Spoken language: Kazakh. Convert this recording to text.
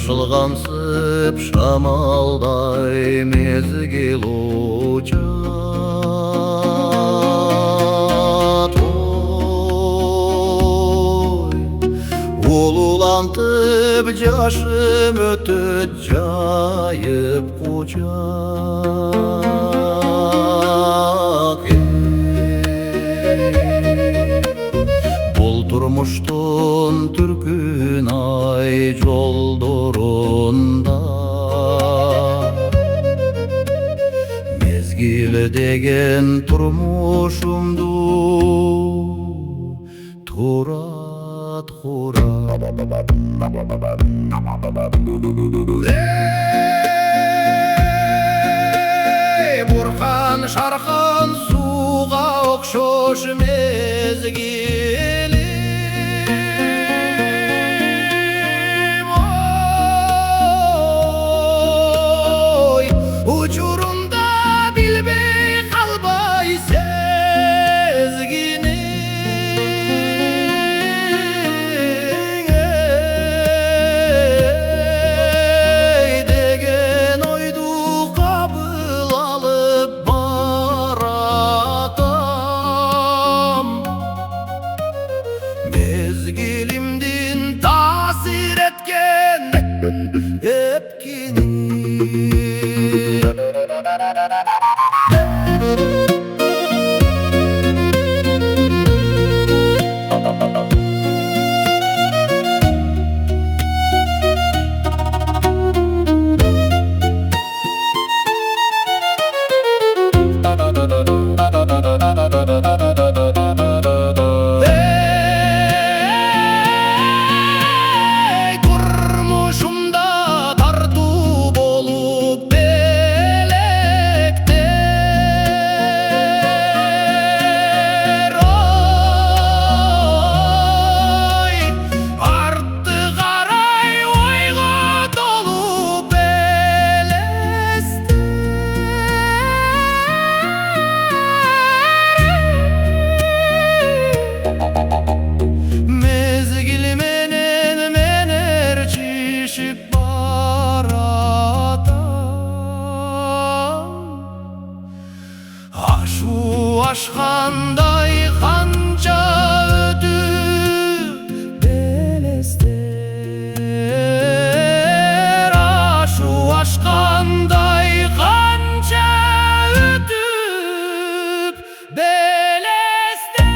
Шашылғансып шамалдай мезгіл учат, улулантып жашым өтөт жайып кучак. Бұл турмуштун түркүн ай жолдорунда мезгил деген турмушумду турат курап. Бурхан шархан суга окшош мезгил, учурунда билбей калбай сезгини. Деген ойду кабыл алып баратам, мезгилимдин таасир эткен эпкини. Турмушумда тартуу болуп белектер, артты карай ойго толу белестер. Mezgil menen men erçişip baratam, aşu aşkanday kanca ödüp belester. Aşu aşkanday kanca ödüp belester.